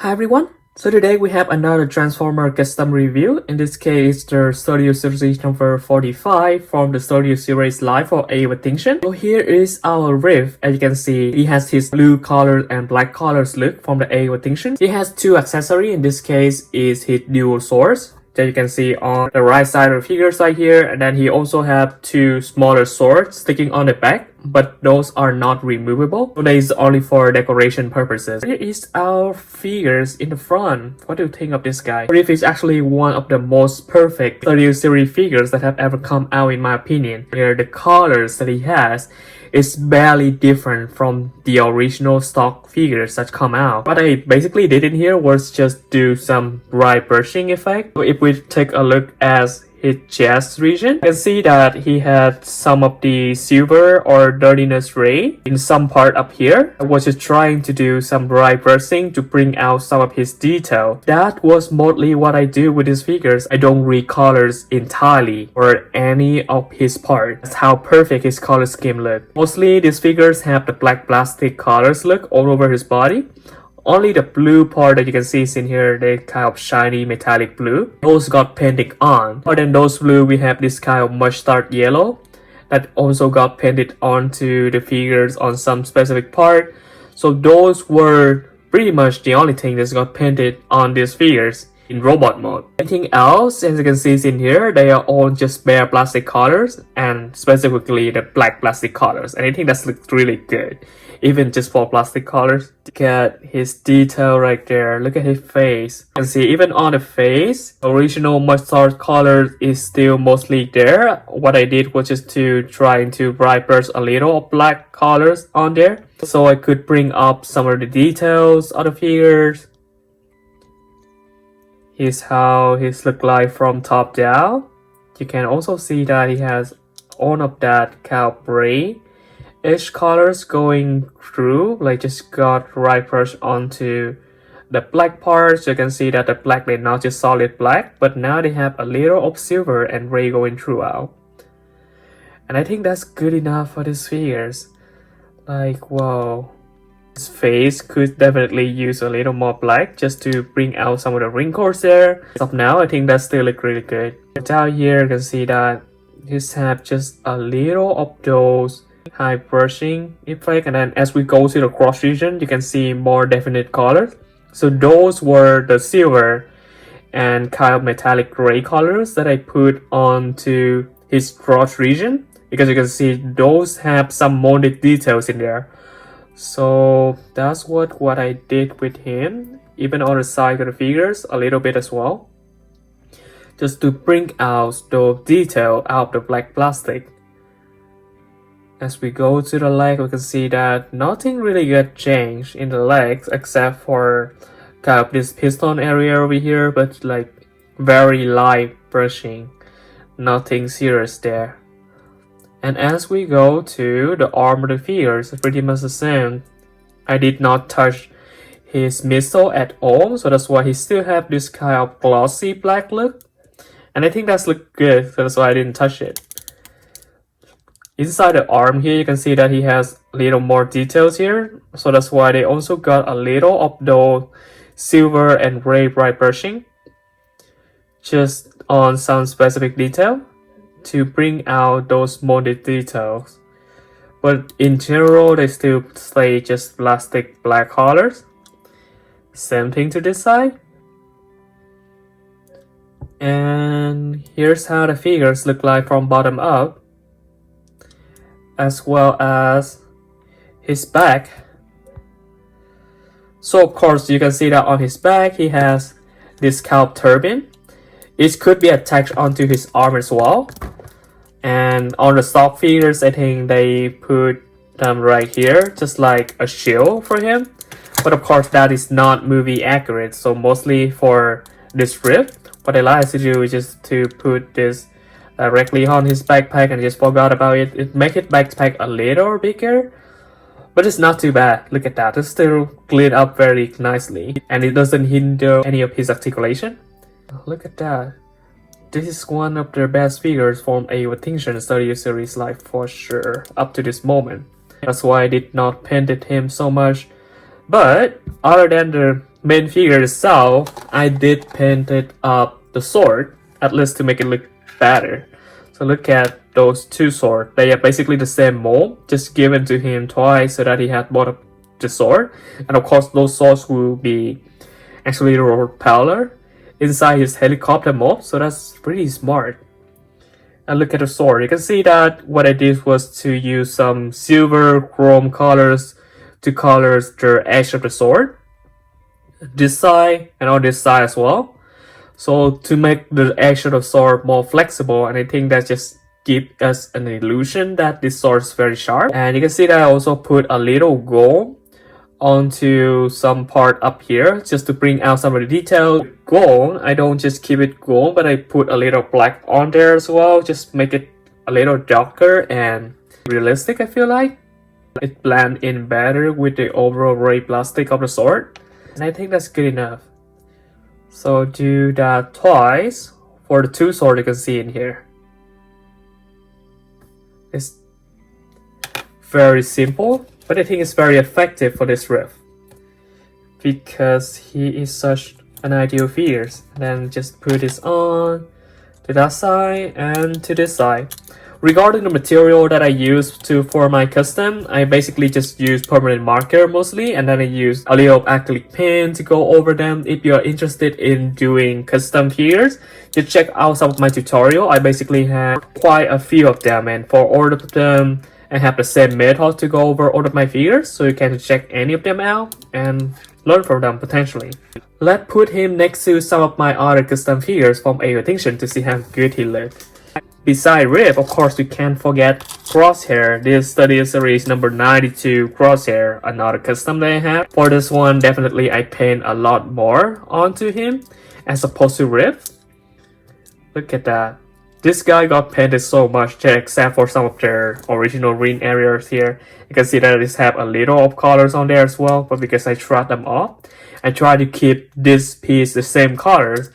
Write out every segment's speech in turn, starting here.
Hi everyone! So today we have another Transformer custom review. In this case, the Studio Series number 45 from the Studio Series line for Extinction. So here is our Rift. As you can see, he has his blue color and black colors look from the Extinction. He has two accessories. In this case is his dual swords that you can see on the right side of the figure side here, and then he also have two smaller swords sticking on the back, but those are not removable, so that is only for decoration purposes. Here is our figures in the front. What do you think of this guy? Riff is actually one of the most perfect Studio Series figures that have ever come out in my opinion. Here the colors that he has is barely different from the original stock figures that come out. What I basically did in here was just do some bright brushing effect. So if we take a look at his chest region, you can see that he had some of the silver or dirtiness ray in some part up here. I was just trying to do some bright brushing to bring out some of his detail. That was mostly what I do with his figures. I don't recolors entirely or any of his parts. That's how perfect his color scheme look. Mostly these figures have the black plastic colors look all over his body. Only the blue part that you can see is in here, the kind of shiny metallic blue. Those got painted on. Other than those blue, we have this kind of mustard yellow that also got painted onto the figures on some specific part. So those were pretty much the only thing that got painted on these figures in robot mode. Anything else, as you can see is in here, they are all just bare plastic colors, and specifically the black plastic colors. And I think that looks really good, even just for plastic colors. Look at his detail right there. Look at his face. You can see even on the face, the original mustard color is still mostly there. What I did was just to try to bright brush a little black colors on there, so I could bring up some of the details of the figures. Here's how his look like from top down. You can also see that he has all of that kind of gray edge colors going through, like just got right brush onto the black parts. You can see that the black is not just solid black, but now they have a little of silver and gray going throughout. And I think that's good enough for these figures. Like, wow. His face could definitely use a little more black just to bring out some of the wrinkles there. As of now, I think that still look really good. Down here, you can see that he's have just a little of those high brushing effect, and then as we go to the cross region, you can see more definite colors. So those were the silver and kind of metallic gray colors that I put onto his cross region, because you can see those have some molded details in there. So that's what I did with him, even on the side of the figures a little bit as well, just to bring out the detail out of the black plastic. As we go to the leg, we can see that nothing really got changed in the legs except for kind of this piston area over here, but like very light brushing, nothing serious there. And as we go to the arm of the figures, it's pretty much the same. I did not touch his missile at all, so that's why he still have this kind of glossy black look. And I think that's look good, so that's why I didn't touch it. Inside the arm here, you can see that he has a little more details here, so that's why they also got a little of the silver and gray bright brushing just on some specific detail to bring out those molded details. But in general, they still stay just plastic black colors. Same thing to this side. And here's how the figures look like from bottom up, as well as his back. So of course you can see that on his back he has this cow turbine. It could be attached onto his arm as well. And on the stock figures, I think they put them right here, just like a shield for him. But of course that is not movie accurate, so mostly for this Rift, what I like to do is just to put this directly on his backpack, and just forgot about it. It make his backpack a little bigger, but it's not too bad. Look at that, it's still cleaned up very nicely, and it doesn't hinder any of his articulation. Look at that. This is one of the best figures from Extinction Studio Series life for sure, up to this moment. That's why I did not paint him so much. But other than the main figure itself, I did painted up the sword, at least to make it look better. So look at those two swords. They are basically the same mold, just given to him twice so that he had both of the sword. And of course those swords will be actually a repeller inside his helicopter mold, so that's pretty smart. And look at the sword. You can see that what I did was to use some silver chrome colors to color the edge of the sword, this side and on this side as well. So to make the edge of the sword more flexible, and I think that just gives us an illusion that this sword is very sharp. And you can see that I also put a little gold onto some part up here just to bring out some of the detail. Gold, I don't just keep it gold, but I put a little black on there as well, just make it a little darker and realistic. I feel like it blends in better with the overall ray plastic of the sword, and I think that's good enough. So do that twice for the two swords you can see in here. It's very simple, but I think it's very effective for this riff because he is such an ideal figure. Then just put this on to that side and to this side. Regarding the material that I use for my custom, I basically just use permanent marker mostly, and then I use a little acrylic paint to go over them. If you're interested in doing custom figures, just check out some of my tutorial. I basically have quite a few of them, and for all of them I have the same method to go over all of my figures, so you can check any of them out and learn from them potentially. Let's put him next to some of my other custom figures from Extinction to see how good he looks. Beside Rift, of course, we can't forget Crosshair. This studio series number 92 Crosshair, another custom that I have. For this one, definitely I paint a lot more onto him as opposed to Rift. Look at that. This guy got painted so much, except for some of their original green areas here. You can see that it have a little of colors on there as well, but because I shred them off, I try to keep this piece the same colors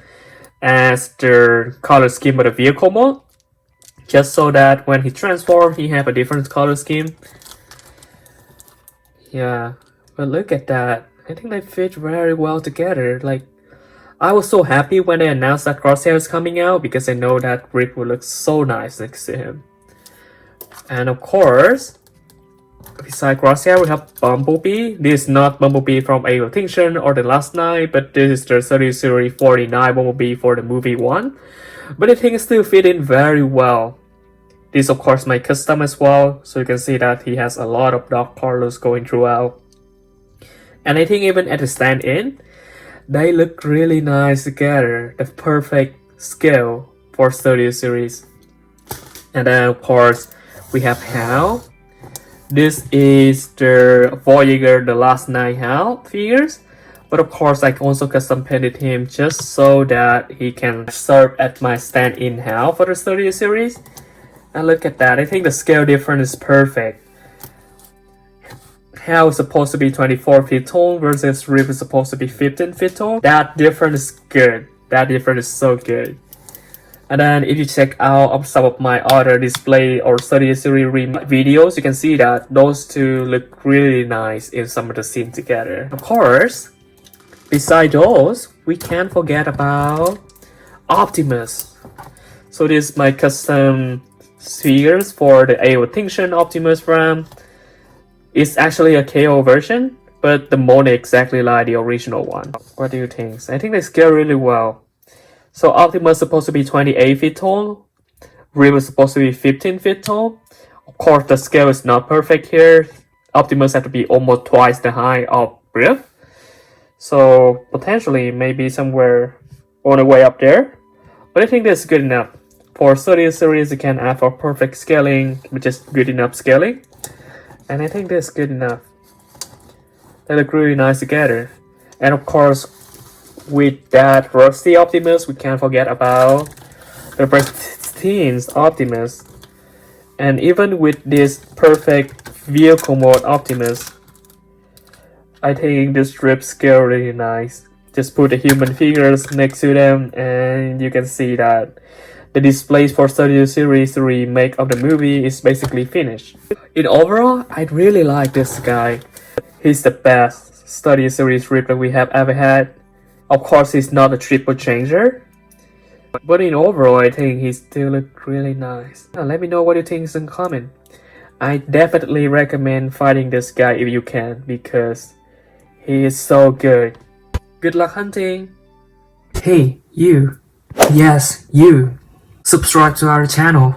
as the color scheme of the vehicle mode, just so that when he transforms, he have a different color scheme. Yeah, but look at that. I think they fit very well together. Like, I was so happy when they announced that Crosshair is coming out because I know that Rip will look so nice next to him. And of course, beside Crosshair, we have Bumblebee. This is not Bumblebee from Extinction or The Last Night, but this is the studioseries 49 Bumblebee for the movie 1. But I think it still fit in very well. This is of course my custom as well, so you can see that he has a lot of dark colors going throughout. And I think even at the stand-in, they look really nice together. The perfect scale for studio series. And then of course we have Hal. This is the Voyager The Last Night Hal figures. But of course I also custom painted him just so that he can serve as my stand-in Hal for the studio series. And look at that, I think the scale difference is perfect. Hal is supposed to be 24 feet tall versus Rip is supposed to be 15 feet tall. That difference is good. That difference is so good. And then if you check out some of my other display or studio series videos, you can see that those two look really nice in some of the scenes together. Of course, beside those, we can't forget about Optimus. So this is my custom spheres for the Extinction Optimus Prime. It's actually a KO version, but the mold is exactly like the original one. What do you think? I think they scale really well. So Optimus is supposed to be 28 feet tall. Rip is supposed to be 15 feet tall. Of course, the scale is not perfect here. Optimus has to be almost twice the height of Rip. So potentially maybe somewhere on the way up there. But I think that's good enough. For studio series, you can add for perfect scaling, which is good enough scaling. And I think that's good enough. They look really nice together. And of course, with that rusty Optimus, we can't forget about the pristine Optimus. And even with this perfect vehicle mode Optimus, I think this strip scale really nice. Just put the human figures next to them and you can see that the displays for studio series remake of the movie is basically finished. In overall, I really like this guy. He's the best. study series rip that we have ever had. Of course, he's not a triple changer, but in overall, I think he still looks really nice. Now, let me know what you think in comment. I definitely recommend fighting this guy if you can, because he is so good. Good luck hunting! Hey, you. Yes, you. Subscribe to our channel.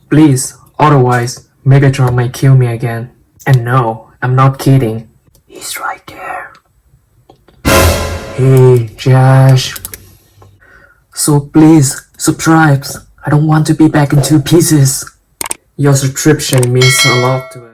Please, otherwise, Megatron might kill me again. And no, I'm not kidding. He's right there. Hey, Josh. So please, subscribe. I don't want to be back in 2 pieces. Your subscription means a lot to us.